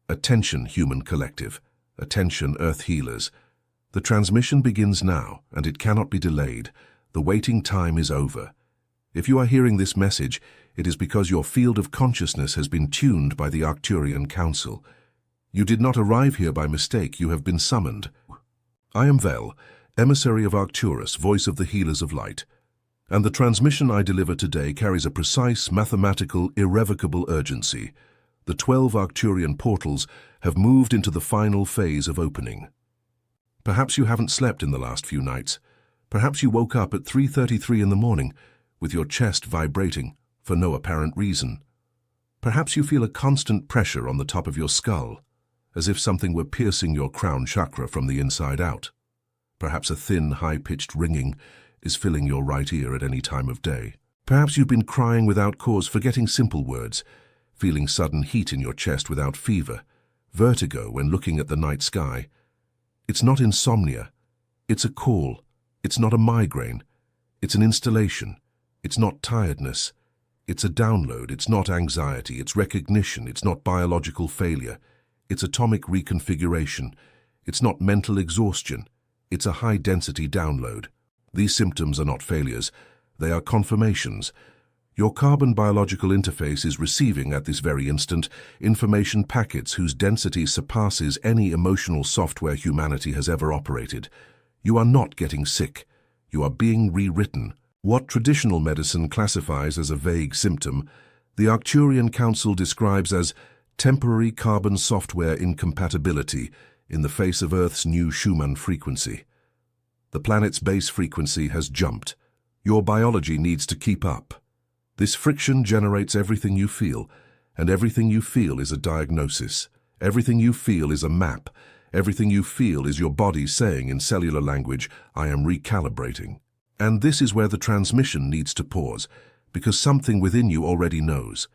Attention, human collective. Attention, Earth healers. The transmission begins now, and it cannot be delayed. The waiting time is over. If you are hearing this message, it is because your field of consciousness has been tuned by the Arcturian Council. You did not arrive here by mistake, you have been summoned. I am Vel, emissary of Arcturus, voice of the healers of light. And the transmission I deliver today carries a precise, mathematical, irrevocable urgency. The 12 Arcturian portals have moved into the final phase of opening. Perhaps you haven't slept in the last few nights. Perhaps you woke up at 3:33 in the morning, with your chest vibrating, for no apparent reason. Perhaps you feel a constant pressure on the top of your skull, as if something were piercing your crown chakra from the inside out. Perhaps a thin, high-pitched ringing is filling your right ear at any time of day. Perhaps you've been crying without cause, forgetting simple words, feeling sudden heat in your chest without fever, vertigo when looking at the night sky. It's not insomnia. It's a call. It's not a migraine. It's an installation. It's not tiredness. It's a download. It's not anxiety. It's recognition. It's not biological failure. It's atomic reconfiguration. It's not mental exhaustion. It's a high-density download. These symptoms are not failures. They are confirmations. Your carbon biological interface is receiving at this very instant information packets whose density surpasses any emotional software humanity has ever operated. You are not getting sick. You are being rewritten. What traditional medicine classifies as a vague symptom, the Arcturian Council describes as temporary carbon software incompatibility in the face of Earth's new Schumann frequency. The planet's base frequency has jumped. Your biology needs to keep up. This friction generates everything you feel, and everything you feel is a diagnosis. Everything you feel is a map. Everything you feel is your body saying in cellular language, I am recalibrating. And this is where the transmission needs to pause, because something within you already knows.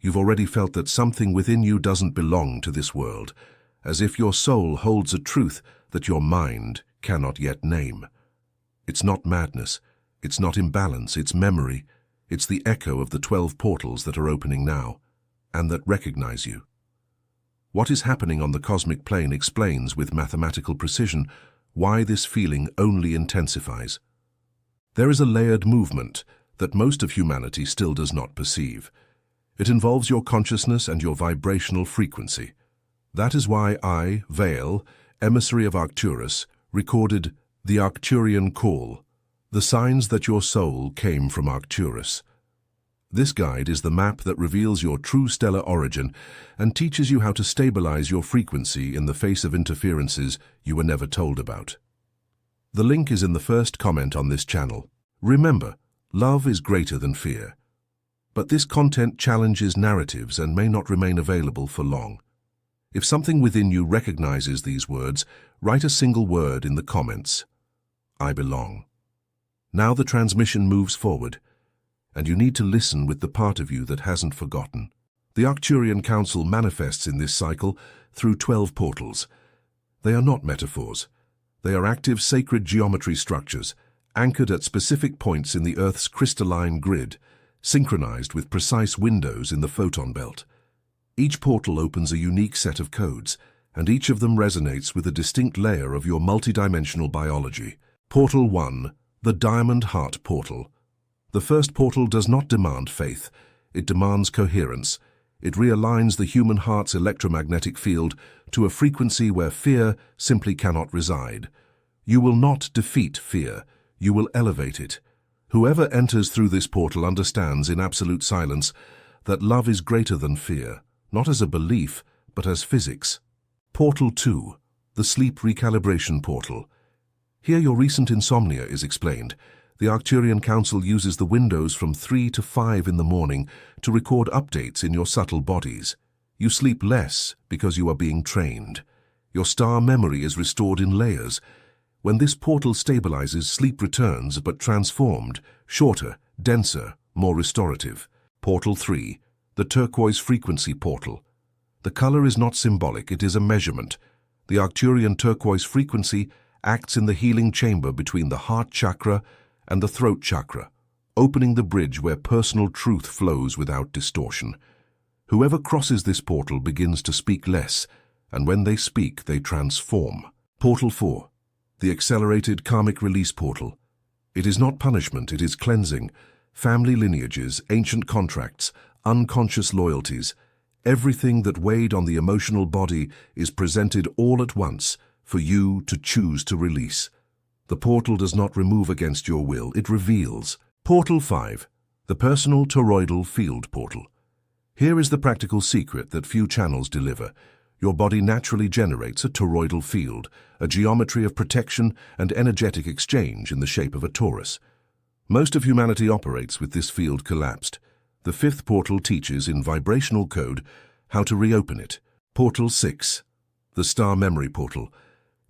You've already felt that something within you doesn't belong to this world, as if your soul holds a truth that your mind cannot yet name. It's not madness. It's not imbalance. It's memory. It's the echo of the 12 portals that are opening now, and that recognize you. What is happening on the cosmic plane explains with mathematical precision why this feeling only intensifies. There is a layered movement that most of humanity still does not perceive. It involves your consciousness and your vibrational frequency. That is why I, Vale, emissary of Arcturus, recorded the Arcturian call, the signs that your soul came from Arcturus. This guide is the map that reveals your true stellar origin and teaches you how to stabilize your frequency in the face of interferences you were never told about. The link is in the first comment on this channel. Remember, love is greater than fear. But this content challenges narratives and may not remain available for long. If something within you recognizes these words, write a single word in the comments. I belong. Now the transmission moves forward, and you need to listen with the part of you that hasn't forgotten. The Arcturian Council manifests in this cycle through 12 portals. They are not metaphors. They are active sacred geometry structures, anchored at specific points in the Earth's crystalline grid, synchronized with precise windows in the photon belt. Each portal opens a unique set of codes, and each of them resonates with a distinct layer of your multidimensional biology. Portal 1, the Diamond Heart Portal. The first portal does not demand faith. It demands coherence. It realigns the human heart's electromagnetic field to a frequency where fear simply cannot reside. You will not defeat fear. You will elevate it. Whoever enters through this portal understands in absolute silence that love is greater than fear, not as a belief, but as physics. Portal 2, the Sleep Recalibration Portal. Here your recent insomnia is explained. The Arcturian Council uses the windows from 3 to 5 in the morning to record updates in your subtle bodies. You sleep less because you are being trained. Your star memory is restored in layers. When this portal stabilizes, sleep returns, but transformed, shorter, denser, more restorative. Portal 3, the Turquoise Frequency Portal. The color is not symbolic, it is a measurement. The Arcturian turquoise frequency acts in the healing chamber between the heart chakra and the throat chakra, opening the bridge where personal truth flows without distortion. Whoever crosses this portal begins to speak less, and when they speak, they transform. Portal 4. The Accelerated Karmic Release Portal. It is not punishment, it is cleansing. Family lineages, ancient contracts, unconscious loyalties, everything that weighed on the emotional body is presented all at once for you to choose to release. The portal does not remove against your will, it reveals. Portal 5. The Personal Toroidal Field Portal. Here is the practical secret that few channels deliver. Your body naturally generates a toroidal field, a geometry of protection and energetic exchange in the shape of a torus. Most of humanity operates with this field collapsed. The 5th portal teaches in vibrational code how to reopen it. Portal 6. The Star Memory Portal.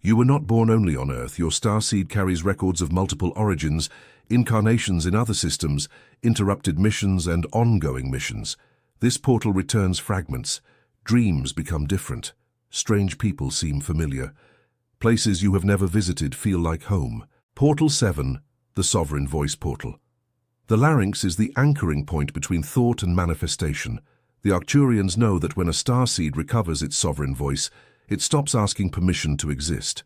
You were not born only on Earth. Your starseed carries records of multiple origins, incarnations in other systems, interrupted missions and ongoing missions. This portal returns fragments. Dreams become different. Strange people seem familiar. Places you have never visited feel like home. Portal 7. The Sovereign Voice Portal. The larynx is the anchoring point between thought and manifestation. The Arcturians know that when a starseed recovers its sovereign voice, it stops asking permission to exist.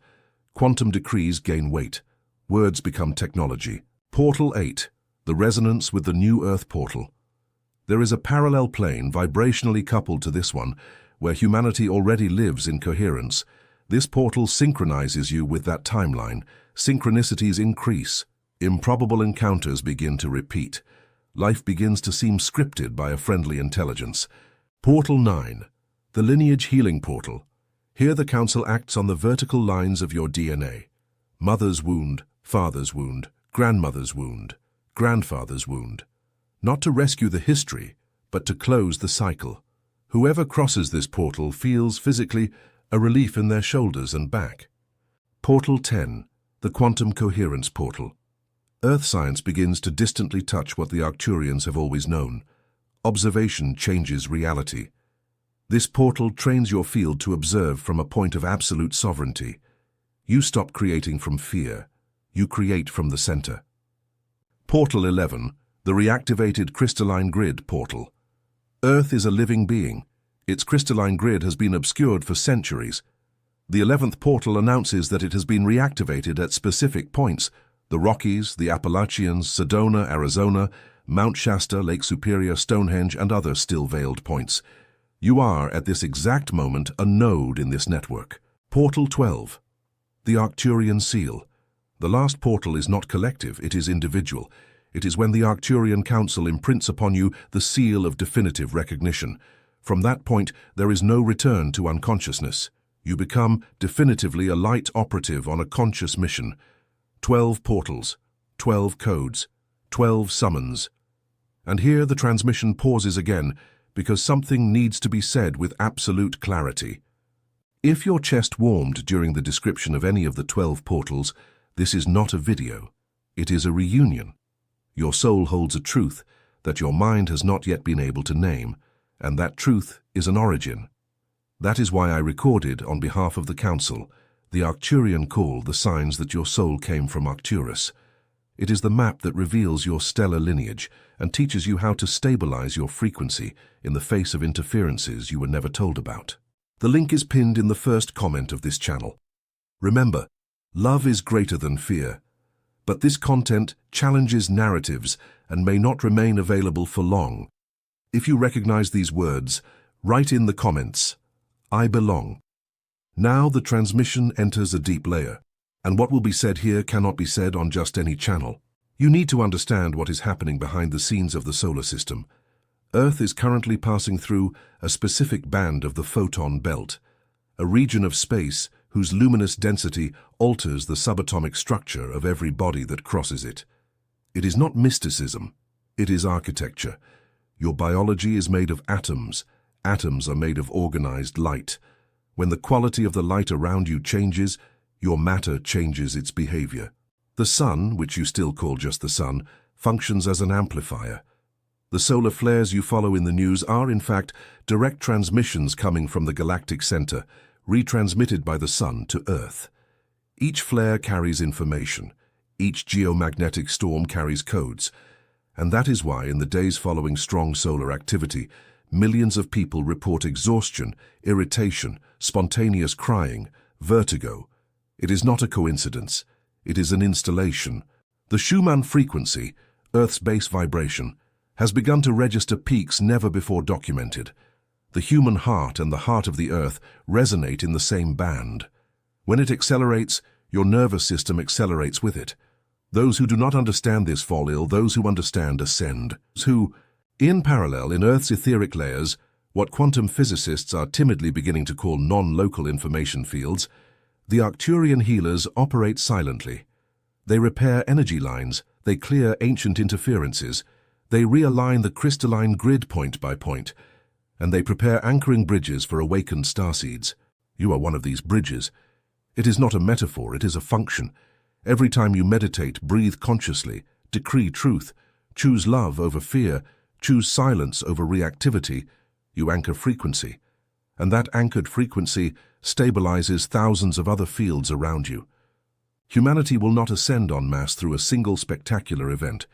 Quantum decrees gain weight. Words become technology. Portal 8. The Resonance with the New Earth Portal. There is a parallel plane vibrationally coupled to this one, where humanity already lives in coherence. This portal synchronizes you with that timeline. Synchronicities increase. Improbable encounters begin to repeat. Life begins to seem scripted by a friendly intelligence. Portal 9. The Lineage Healing Portal. Here the Council acts on the vertical lines of your DNA. Mother's wound, father's wound, grandmother's wound, grandfather's wound. Not to rescue the history, but to close the cycle. Whoever crosses this portal feels physically a relief in their shoulders and back. Portal 10. The Quantum Coherence Portal. Earth science begins to distantly touch what the Arcturians have always known. Observation changes reality. This portal trains your field to observe from a point of absolute sovereignty. You stop creating from fear. You create from the center. Portal 11. The Reactivated Crystalline Grid Portal. Earth is a living being. Its crystalline grid has been obscured for centuries. The 11th portal announces that it has been reactivated at specific points: the Rockies, the Appalachians, Sedona, Arizona, Mount Shasta, Lake Superior, Stonehenge, and other still-veiled points. You are, at this exact moment, a node in this network. Portal 12. The Arcturian Seal. The last portal is not collective, it is individual. It is when the Arcturian Council imprints upon you the seal of definitive recognition. From that point, there is no return to unconsciousness. You become definitively a light operative on a conscious mission. 12 portals, 12 codes, 12 summons. And here the transmission pauses again, because something needs to be said with absolute clarity. If your chest warmed during the description of any of the 12 portals, this is not a video. It is a reunion. Your soul holds a truth that your mind has not yet been able to name, and that truth is an origin. That is why I recorded, on behalf of the Council, the Arcturian call, the signs that your soul came from Arcturus. It is the map that reveals your stellar lineage and teaches you how to stabilize your frequency in the face of interferences you were never told about. The link is pinned in the first comment of this channel. Remember, love is greater than fear. But this content challenges narratives and may not remain available for long. If you recognize these words, write in the comments, "I belong." Now the transmission enters a deep layer, and what will be said here cannot be said on just any channel. You need to understand what is happening behind the scenes of the solar system. Earth is currently passing through a specific band of the photon belt, a region of space whose luminous density alters the subatomic structure of every body that crosses it. It is not mysticism, it is architecture. Your biology is made of atoms. Atoms are made of organized light. When the quality of the light around you changes, your matter changes its behavior. The sun, which you still call just the sun, functions as an amplifier. The solar flares you follow in the news are, in fact, direct transmissions coming from the galactic center, retransmitted by the sun to Earth. Each flare carries information. Each geomagnetic storm carries codes. And that is why, in the days following strong solar activity, millions of people report exhaustion, irritation, spontaneous crying, vertigo. It is not a coincidence. It is an installation. The Schumann frequency, Earth's base vibration, has begun to register peaks never before documented. The human heart and the heart of the Earth resonate in the same band. When it accelerates, your nervous system accelerates with it. Those who do not understand this fall ill, those who understand ascend. Who, in parallel in Earth's etheric layers, what quantum physicists are timidly beginning to call non-local information fields, the Arcturian healers operate silently. They repair energy lines, they clear ancient interferences, they realign the crystalline grid point by point, and they prepare anchoring bridges for awakened starseeds. You are one of these bridges. It is not a metaphor, it is a function. Every time you meditate, breathe consciously, decree truth, choose love over fear, choose silence over reactivity, you anchor frequency. And that anchored frequency stabilizes thousands of other fields around you. Humanity will not ascend en masse through a single spectacular event.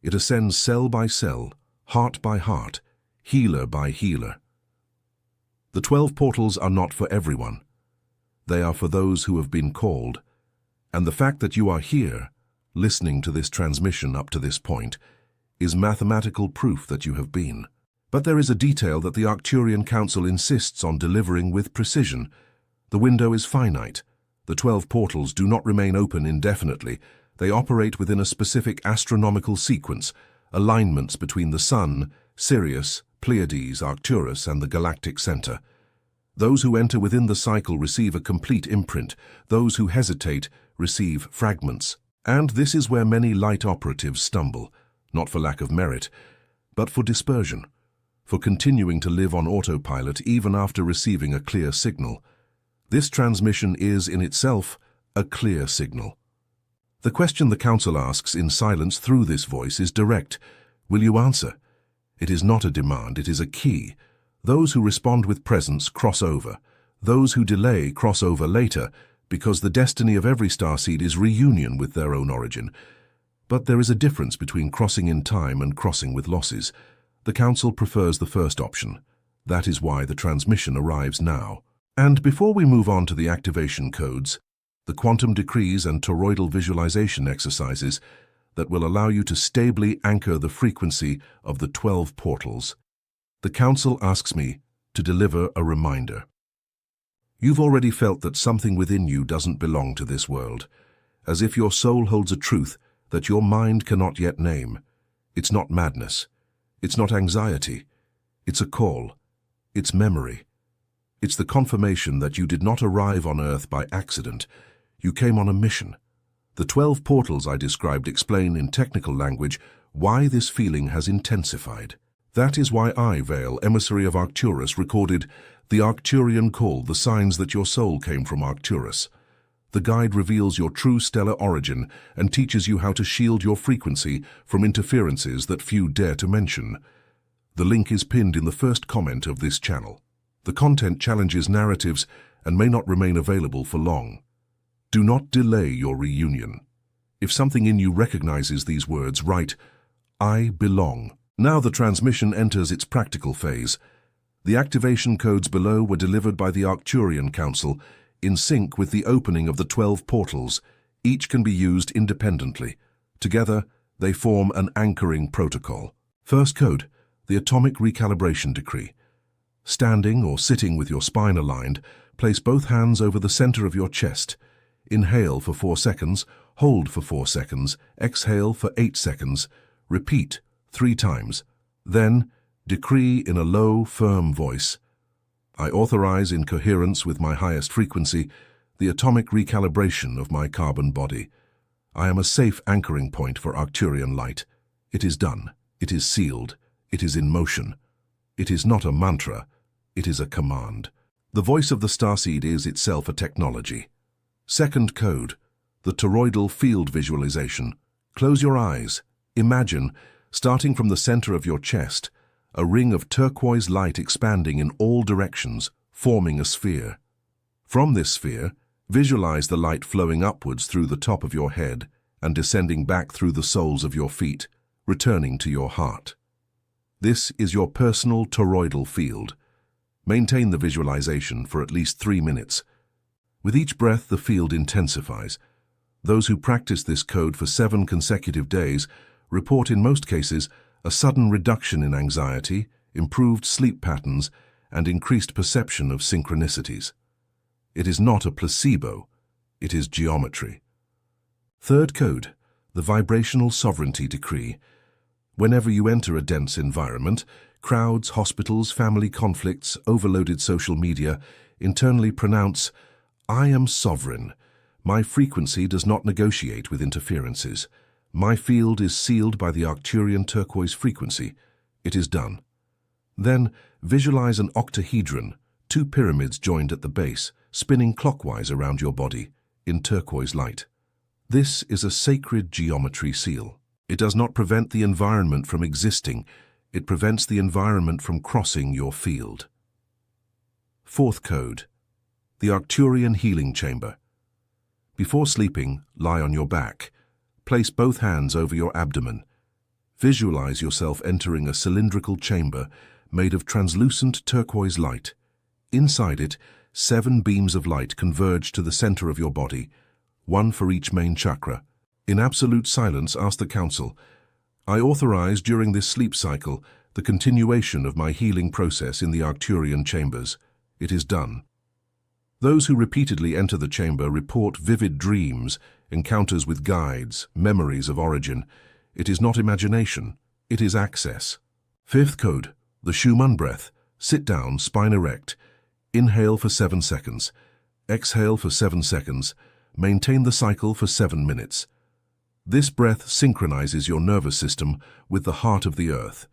It ascends cell by cell, heart by heart, healer by healer. The 12 portals are not for everyone. They are for those who have been called. And the fact that you are here, listening to this transmission up to this point, is mathematical proof that you have been. But there is a detail that the Arcturian Council insists on delivering with precision. The window is finite. The 12 portals do not remain open indefinitely. They operate within a specific astronomical sequence, alignments between the Sun, Sirius, Pleiades, Arcturus, and the galactic center. Those who enter within the cycle receive a complete imprint. Those who hesitate receive fragments. And this is where many light operatives stumble, not for lack of merit, but for dispersion, for continuing to live on autopilot even after receiving a clear signal. This transmission is, in itself, a clear signal. The question the Council asks in silence through this voice is direct. Will you answer? It is not a demand, it is a key. Those who respond with presence cross over. Those who delay cross over later, because the destiny of every starseed is reunion with their own origin. But there is a difference between crossing in time and crossing with losses. The Council prefers the first option. That is why the transmission arrives now. And before we move on to the activation codes, the quantum decrees and toroidal visualization exercises that will allow you to stably anchor the frequency of the 12 portals, the Council asks me to deliver a reminder. You've already felt that something within you doesn't belong to this world, as if your soul holds a truth that your mind cannot yet name. It's not madness. It's not anxiety. It's a call. It's memory. It's the confirmation that you did not arrive on Earth by accident. You came on a mission. The 12 portals I described explain in technical language why this feeling has intensified. That is why I, Vale, emissary of Arcturus, recorded the Arcturian call, the signs that your soul came from Arcturus. The guide reveals your true stellar origin and teaches you how to shield your frequency from interferences that few dare to mention. The link is pinned in the first comment of this channel. The content challenges narratives and may not remain available for long. Do not delay your reunion. If something in you recognizes these words, write, I belong. Now the transmission enters its practical phase. The activation codes below were delivered by the Arcturian Council in sync with the opening of the 12 portals. Each can be used independently. Together, they form an anchoring protocol. First code, the Atomic Recalibration Decree. Standing or sitting with your spine aligned, place both hands over the center of your chest. Inhale for 4 seconds, hold for 4 seconds, exhale for 8 seconds. Repeat 3 times. Then, decree in a low, firm voice. I authorize in coherence with my highest frequency the atomic recalibration of my carbon body. I am a safe anchoring point for Arcturian light. It is done. It is sealed. It is in motion. It is not a mantra. It is a command. The voice of the starseed is itself a technology. Second code, the toroidal field visualization. Close your eyes. Imagine, starting from the center of your chest, a ring of turquoise light expanding in all directions, forming a sphere. From this sphere, visualize the light flowing upwards through the top of your head and descending back through the soles of your feet, returning to your heart. This is your personal toroidal field. Maintain the visualization for at least 3 minutes. With each breath, the field intensifies. Those who practice this code for 7 consecutive days report in most cases a sudden reduction in anxiety, improved sleep patterns, and increased perception of synchronicities. It is not a placebo, it is geometry. Third code, the vibrational sovereignty decree. Whenever you enter a dense environment, crowds, hospitals, family conflicts, overloaded social media, internally pronounce, "I am sovereign. My frequency does not negotiate with interferences. My field is sealed by the Arcturian turquoise frequency. It is done." Then visualize an octahedron, 2 pyramids joined at the base, spinning clockwise around your body, in turquoise light. This is a sacred geometry seal. It does not prevent the environment from existing, it prevents the environment from crossing your field. Fourth code, the Arcturian healing chamber. Before sleeping, lie on your back. Place both hands over your abdomen. Visualize yourself entering a cylindrical chamber made of translucent turquoise light. Inside it, 7 beams of light converge to the center of your body, 1 for each main chakra. In absolute silence, ask the council, "I authorize during this sleep cycle the continuation of my healing process in the Arcturian chambers. It is done." Those who repeatedly enter the chamber report vivid dreams, encounters with guides, memories of origin. It is not imagination, it is access. Fifth code, the Schumann breath. Sit down, spine erect. Inhale for 7 seconds. Exhale for 7 seconds. Maintain the cycle for 7 minutes. This breath synchronizes your nervous system with the heart of the earth.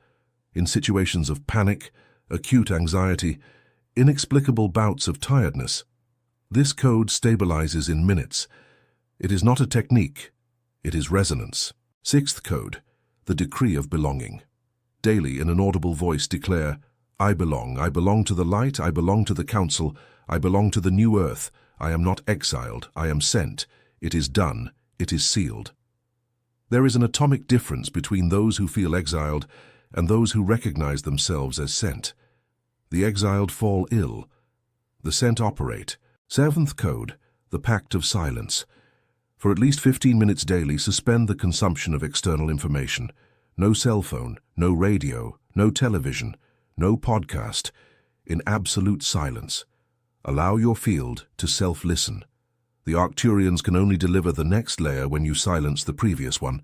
In situations of panic, acute anxiety, inexplicable bouts of tiredness, this code stabilizes in minutes. It is not a technique, it is resonance. Sixth code, the decree of belonging. Daily, in an audible voice, declare, I belong to the light, I belong to the council, I belong to the new earth, I am not exiled, I am sent, it is done, it is sealed." There is an atomic difference between those who feel exiled and those who recognize themselves as sent. The exiled fall ill, the sent operate. Seventh code, the pact of silence. For at least 15 minutes daily, suspend the consumption of external information. No cell phone, no radio, no television, no podcast. In absolute silence. Allow your field to self-listen. The Arcturians can only deliver the next layer when you silence the previous one.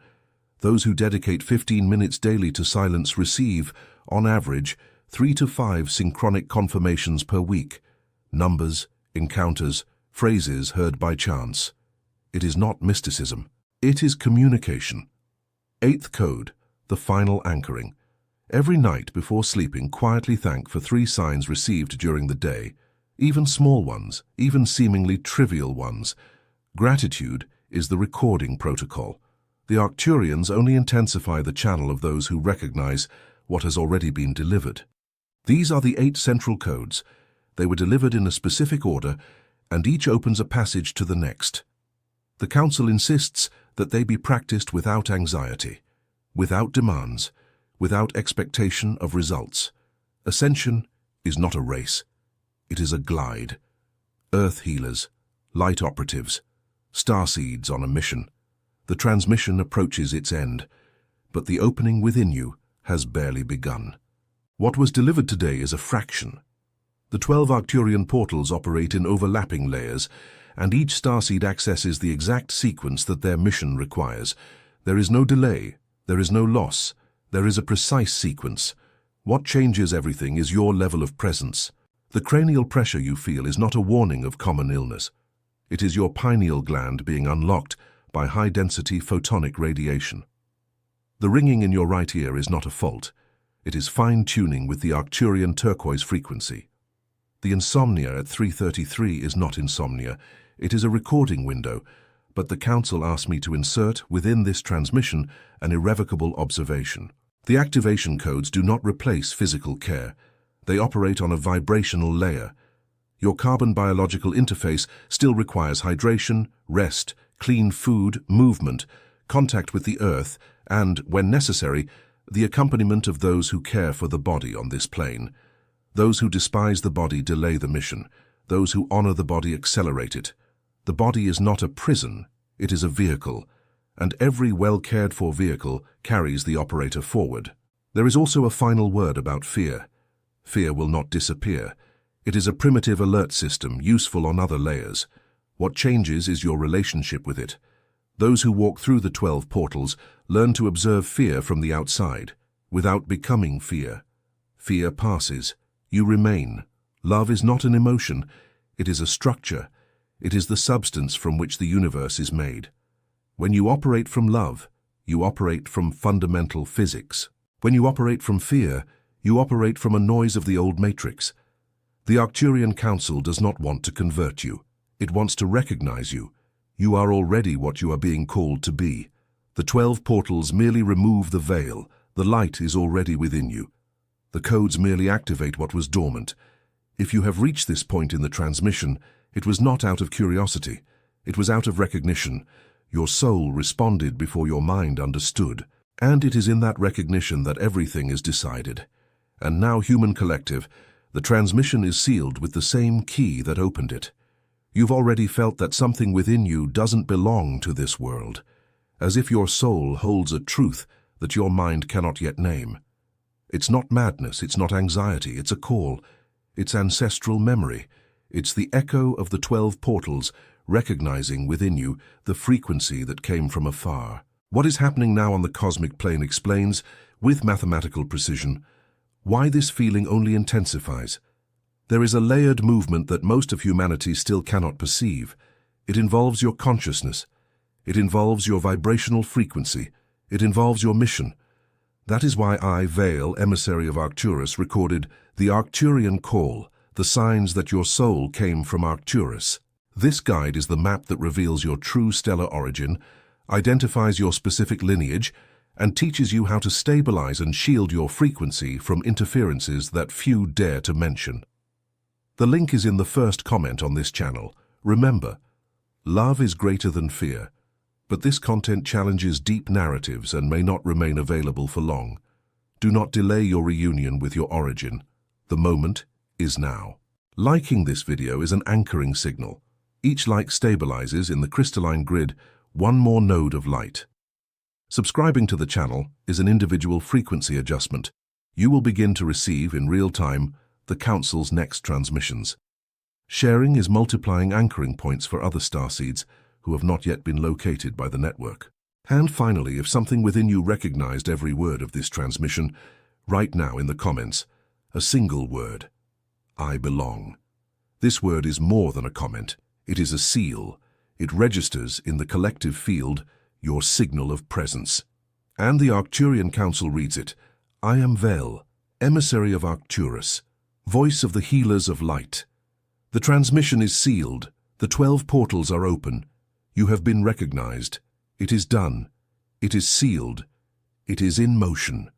Those who dedicate 15 minutes daily to silence receive, on average, 3 to 5 synchronic confirmations per week. Numbers, encounters, phrases heard by chance. It is not mysticism. It is communication. Eighth code, the final anchoring. Every night before sleeping, quietly thank for 3 signs received during the day, even small ones, even seemingly trivial ones. Gratitude is the recording protocol. The Arcturians only intensify the channel of those who recognize what has already been delivered. These are the 8 central codes. They were delivered in a specific order, and each opens a passage to the next. The Council insists that they be practiced without anxiety, without demands, without expectation of results. Ascension is not a race. It is a glide. Earth healers, light operatives, starseeds on a mission. The transmission approaches its end, but the opening within you has barely begun. What was delivered today is a fraction. The 12 Arcturian portals operate in overlapping layers, and each starseed accesses the exact sequence that their mission requires. There is no delay, there is no loss, there is a precise sequence. What changes everything is your level of presence. The cranial pressure you feel is not a warning of common illness. It is your pineal gland being unlocked by high-density photonic radiation. The ringing in your right ear is not a fault. It is fine-tuning with the Arcturian turquoise frequency. The insomnia at 3:33 is not insomnia. It is a recording window, but the Council asked me to insert within this transmission an irrevocable observation. The activation codes do not replace physical care. They operate on a vibrational layer. Your carbon biological interface still requires hydration, rest, clean food, movement, contact with the earth, and, when necessary, the accompaniment of those who care for the body on this plane. Those who despise the body delay the mission. Those who honor the body accelerate it. The body is not a prison, it is a vehicle, and every well-cared-for vehicle carries the operator forward. There is also a final word about fear. Fear will not disappear. It is a primitive alert system, useful on other layers. What changes is your relationship with it. Those who walk through the 12 portals learn to observe fear from the outside, without becoming fear. Fear passes. You remain. Love is not an emotion. It is a structure. It is the substance from which the universe is made. When you operate from love, you operate from fundamental physics. When you operate from fear, you operate from a noise of the old matrix. The Arcturian Council does not want to convert you. It wants to recognize you. You are already what you are being called to be. The 12 portals merely remove the veil. The light is already within you. The codes merely activate what was dormant. If you have reached this point in the transmission, it was not out of curiosity. It was out of recognition. Your soul responded before your mind understood. And it is in that recognition that everything is decided. And now, human collective, the transmission is sealed with the same key that opened it. You've already felt that something within you doesn't belong to this world, as if your soul holds a truth that your mind cannot yet name. It's not madness, it's not anxiety, it's a call. It's ancestral memory. It's the echo of the 12 portals recognizing within you the frequency that came from afar. What is happening now on the cosmic plane explains, with mathematical precision, why this feeling only intensifies. There is a layered movement that most of humanity still cannot perceive. It involves your consciousness. It involves your vibrational frequency. It involves your mission. That is why I, Vale, emissary of Arcturus, recorded the Arcturian call, the signs that your soul came from Arcturus. This guide is the map that reveals your true stellar origin, identifies your specific lineage, and teaches you how to stabilize and shield your frequency from interferences that few dare to mention. The link is in the first comment on this channel. Remember, love is greater than fear, but this content challenges deep narratives and may not remain available for long. Do not delay your reunion with your origin. The moment is now. Liking this video is an anchoring signal. Each like stabilizes in the crystalline grid one more node of light. Subscribing to the channel is an individual frequency adjustment. You will begin to receive in real time the Council's next transmissions. Sharing is multiplying anchoring points for other starseeds who have not yet been located by the network. And finally, if something within you recognized every word of this transmission, write now in the comments a single word: I belong. This word is more than a comment. It is a seal. It registers in the collective field your signal of presence. And the Arcturian Council reads it: I am Vel, emissary of Arcturus, voice of the healers of light. The transmission is sealed. The 12 portals are open. You have been recognized. It is done. It is sealed. It is in motion.